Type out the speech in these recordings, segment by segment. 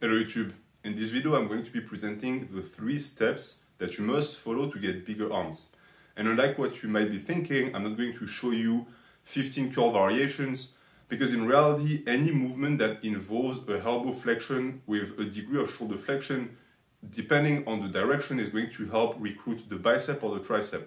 Hello YouTube. In this video I'm going to be presenting the 3 steps that you must follow to get bigger arms. And unlike what you might be thinking, I'm not going to show you 15 curl variations, because in reality any movement that involves a elbow flexion with a degree of shoulder flexion, depending on the direction, is going to help recruit the bicep or the tricep.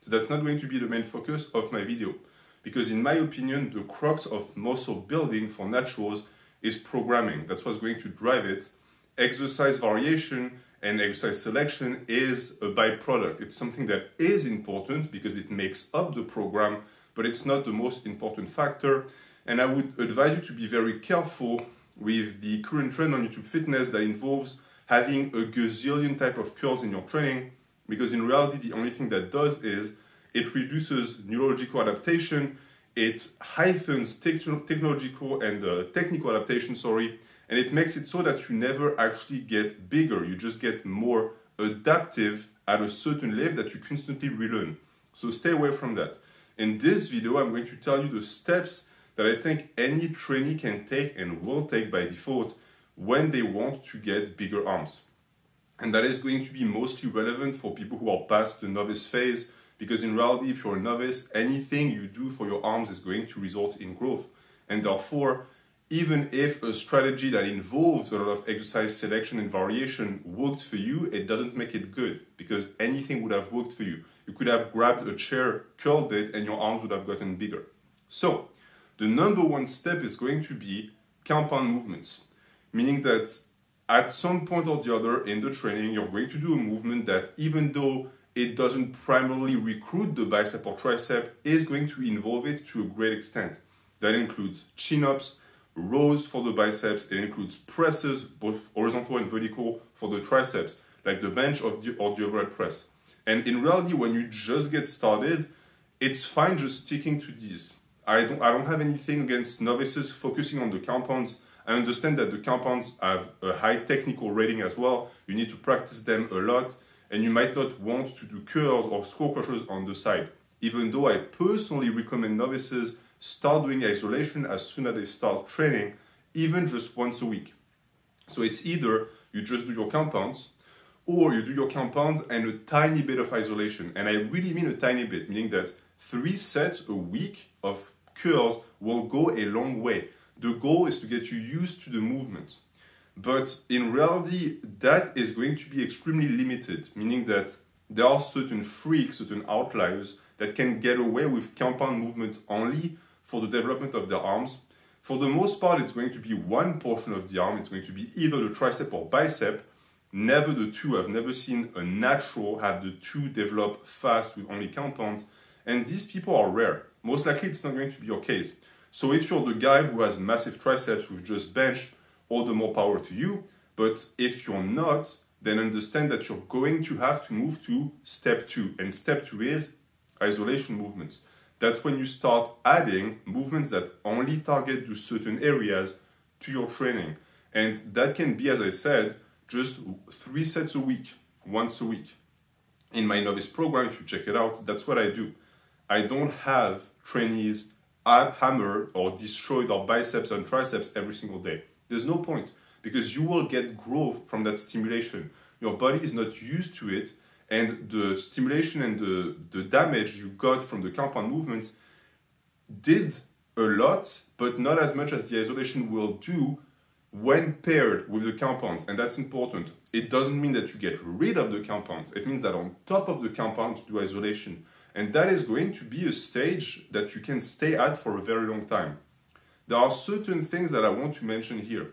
So that's not going to be the main focus of my video, because in my opinion the crux of muscle building for naturals is programming. That's what's going to drive it. Exercise variation and exercise selection is a byproduct. It's something that is important because it makes up the program, but it's not the most important factor. And I would advise you to be very careful with the current trend on YouTube fitness that involves having a gazillion type of curls in your training, because in reality the only thing that does is it reduces neurological adaptation, it heightens technological and technical adaptation, and it makes it so that you never actually get bigger. You just get more adaptive at a certain level that you constantly relearn. So stay away from that. In this video, I'm going to tell you the steps that I think any trainee can take and will take by default when they want to get bigger arms. And that is going to be mostly relevant for people who are past the novice phase, because in reality, if you're a novice, anything you do for your arms is going to result in growth. And therefore, even if a strategy that involves a lot of exercise selection and variation worked for you, it doesn't make it good, because anything would have worked for you. You could have grabbed a chair, curled it, and your arms would have gotten bigger. So, the number one step is going to be compound movements, meaning that at some point or the other in the training, you're going to do a movement that, even though it doesn't primarily recruit the bicep or tricep, is going to involve it to a great extent. That includes chin-ups, rows for the biceps, it includes presses, both horizontal and vertical, for the triceps, like the bench or the overhead press. And in reality, when you just get started, it's fine just sticking to these. I don't have anything against novices focusing on the compounds. I understand that the compounds have a high technical rating as well. You need to practice them a lot, and you might not want to do curls or skull crushers on the side. Even though I personally recommend novices start doing isolation as soon as they start training, even just once a week. So it's either you just do your compounds, or you do your compounds and a tiny bit of isolation. And I really mean a tiny bit, meaning that 3 sets a week of curls will go a long way. The goal is to get you used to the movement. But in reality, that is going to be extremely limited, meaning that there are certain freaks, certain outliers that can get away with compound movement only for the development of their arms. For the most part, it's going to be one portion of the arm. It's going to be either the tricep or bicep, never the two. I've never seen a natural have the two develop fast with only compounds. And these people are rare. Most likely, it's not going to be your case. So if you're the guy who has massive triceps with just bench, all the more power to you. But if you're not, then understand that you're going to have to move to step 2. And step 2 is isolation movements. That's when you start adding movements that only target to certain areas to your training. And that can be, as I said, just 3 sets a week, once a week. In my novice program, if you check it out, that's what I do. I don't have trainees hammer or destroy their biceps and triceps every single day. There's no point, because you will get growth from that stimulation. Your body is not used to it, and the stimulation and the damage you got from the compound movements did a lot, but not as much as the isolation will do when paired with the compounds, and that's important. It doesn't mean that you get rid of the compounds. It means that on top of the compounds, you do isolation. And that is going to be a stage that you can stay at for a very long time. There are certain things that I want to mention here.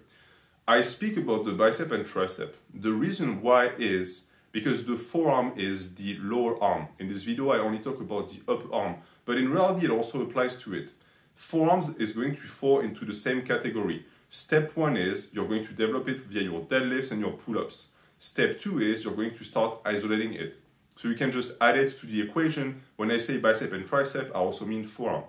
I speak about the bicep and tricep. The reason why is because the forearm is the lower arm. In this video, I only talk about the upper arm, but in reality, it also applies to it. Forearms is going to fall into the same category. Step 1 is you're going to develop it via your deadlifts and your pull-ups. Step 2 is you're going to start isolating it. So you can just add it to the equation. When I say bicep and tricep, I also mean forearm.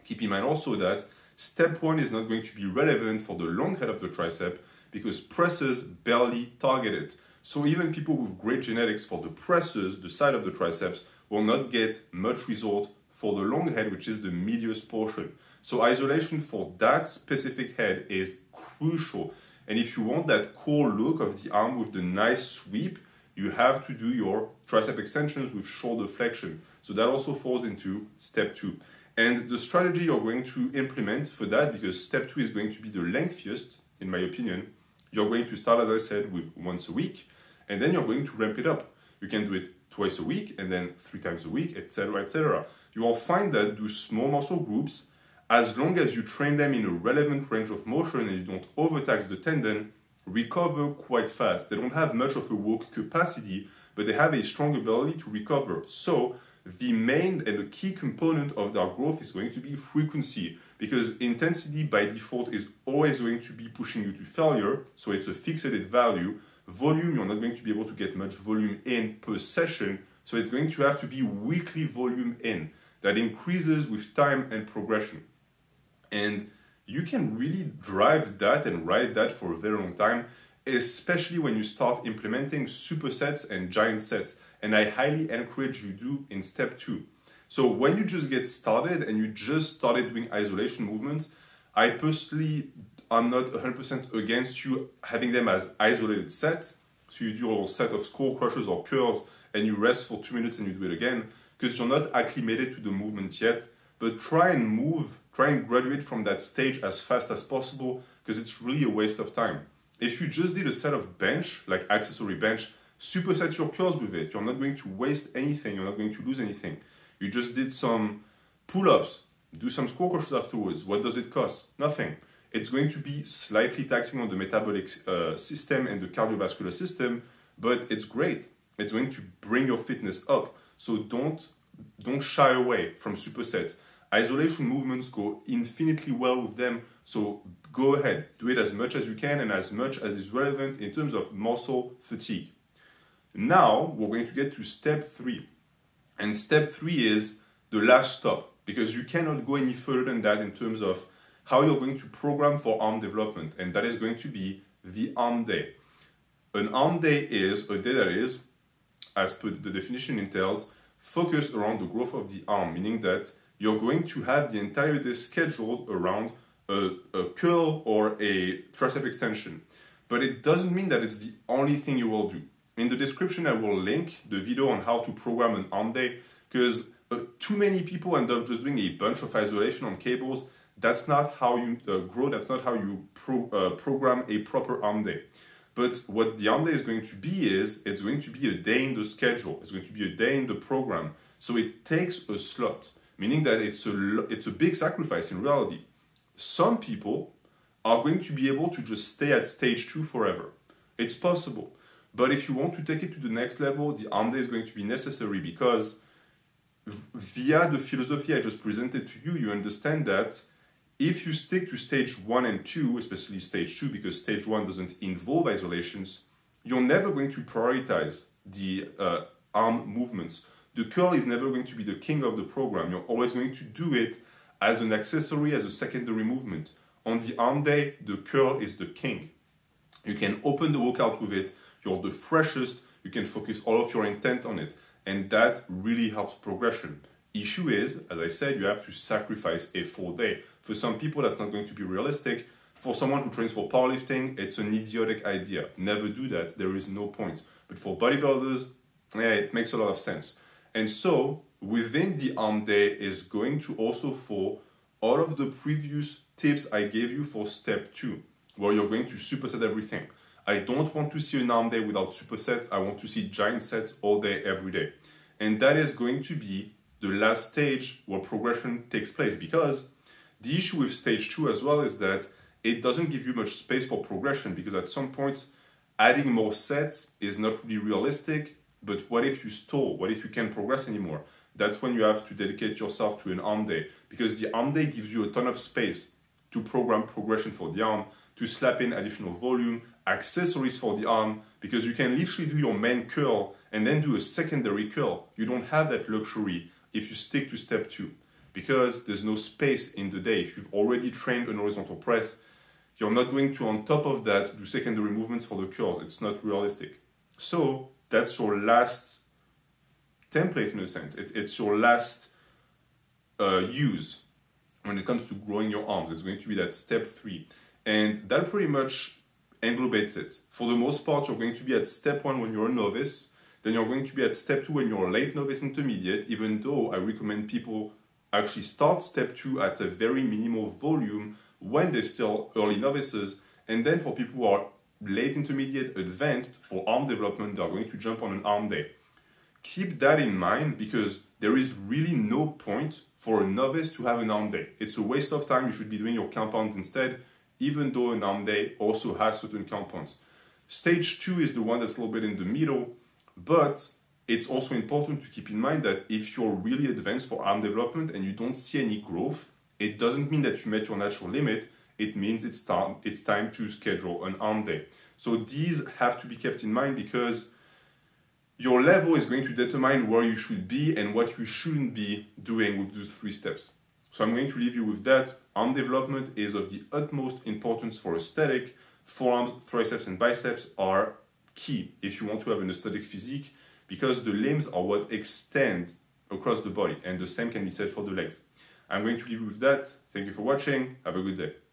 Keep in mind also that step 1 is not going to be relevant for the long head of the tricep, because presses barely target it. So even people with great genetics for the presses, the side of the triceps, will not get much result for the long head, which is the medius portion. So isolation for that specific head is crucial. And if you want that core look of the arm with the nice sweep, you have to do your tricep extensions with shoulder flexion. So that also falls into step 2. And the strategy you're going to implement for that, because step 2 is going to be the lengthiest, in my opinion, you're going to start, as I said, with once a week, and then you're going to ramp it up. You can do it twice a week, and then 3 times a week, etc., etc. You will find that those small muscle groups, as long as you train them in a relevant range of motion and you don't overtax the tendon, recover quite fast. They don't have much of a work capacity, but they have a strong ability to recover. So the main and the key component of their growth is going to be frequency, because intensity by default is always going to be pushing you to failure, so it's a fixated value. Volume, you're not going to be able to get much volume in per session, so it's going to have to be weekly volume in. That increases with time and progression. And you can really drive that and ride that for a very long time, especially when you start implementing supersets and giant sets. And I highly encourage you do in step 2. So when you just get started and you just started doing isolation movements, I personally am not 100% against you having them as isolated sets. So you do a little set of skull crushers or curls and you rest for 2 minutes and you do it again, because you're not acclimated to the movement yet. But try and graduate from that stage as fast as possible, because it's really a waste of time. If you just did a set of bench, like accessory bench, superset your curls with it. You're not going to waste anything. You're not going to lose anything. You just did some pull-ups, do some squat crushes afterwards. What does it cost? Nothing. It's going to be slightly taxing on the metabolic system and the cardiovascular system, but it's great. It's going to bring your fitness up. So don't shy away from supersets. Isolation movements go infinitely well with them, so go ahead, do it as much as you can and as much as is relevant in terms of muscle fatigue. Now we're going to get to step 3, and step 3 is the last stop, because you cannot go any further than that in terms of how you're going to program for arm development, and that is going to be the arm day. An arm day is a day that is, as per the definition entails, focused around the growth of the arm, meaning that you're going to have the entire day scheduled around a curl or a tricep extension. But it doesn't mean that it's the only thing you will do. In the description, I will link the video on how to program an arm day, because too many people end up just doing a bunch of isolation on cables. That's not how you grow, that's not how you program a proper arm day. But what the arm day is going to be is, it's going to be a day in the schedule. It's going to be a day in the program. So it takes a slot, meaning that it's a big sacrifice in reality. Some people are going to be able to just stay at stage 2 forever. It's possible. But if you want to take it to the next level, the arm day is going to be necessary, because via the philosophy I just presented to you, you understand that if you stick to stage 1 and 2, especially stage 2, because stage 1 doesn't involve isolations, you're never going to prioritize the arm movements. The curl is never going to be the king of the program. You're always going to do it as an accessory, as a secondary movement. On the arm day, the curl is the king. You can open the workout with it. You're the freshest. You can focus all of your intent on it. And that really helps progression. Issue is, as I said, you have to sacrifice a full day. For some people, that's not going to be realistic. For someone who trains for powerlifting, it's an idiotic idea. Never do that. There is no point. But for bodybuilders, yeah, it makes a lot of sense. And so, within the arm day is going to also fall all of the previous tips I gave you for step 2, where you're going to superset everything. I don't want to see an arm day without supersets. I want to see giant sets all day, every day. And that is going to be the last stage where progression takes place, because the issue with stage 2 as well is that it doesn't give you much space for progression, because at some point, adding more sets is not really realistic. But what if you stall? What if you can't progress anymore? That's when you have to dedicate yourself to an arm day, because the arm day gives you a ton of space to program progression for the arm, to slap in additional volume, accessories for the arm, because you can literally do your main curl and then do a secondary curl. You don't have that luxury if you stick to step 2, because there's no space in the day. If you've already trained an horizontal press, you're not going to, on top of that, do secondary movements for the curls. It's not realistic. So that's your last template in a sense. It's your last use when it comes to growing your arms. It's going to be that step 3. And that pretty much englobates it. For the most part, you're going to be at step 1 when you're a novice, then you're going to be at step 2 when you're a late novice intermediate, even though I recommend people actually start step 2 at a very minimal volume when they're still early novices, and then for people who are late intermediate, advanced, for arm development, they're going to jump on an arm day. Keep that in mind because there is really no point for a novice to have an arm day. It's a waste of time. You should be doing your compounds instead, even though an arm day also has certain compounds. Stage 2 is the one that's a little bit in the middle, but it's also important to keep in mind that if you're really advanced for arm development and you don't see any growth, it doesn't mean that you met your natural limit. It means it's time to schedule an arm day. So these have to be kept in mind because your level is going to determine where you should be and what you shouldn't be doing with those 3 steps. So I'm going to leave you with that. Arm development is of the utmost importance for aesthetic. Forearms, triceps, and biceps are key if you want to have an aesthetic physique because the limbs are what extend across the body, and the same can be said for the legs. I'm going to leave you with that. Thank you for watching. Have a good day.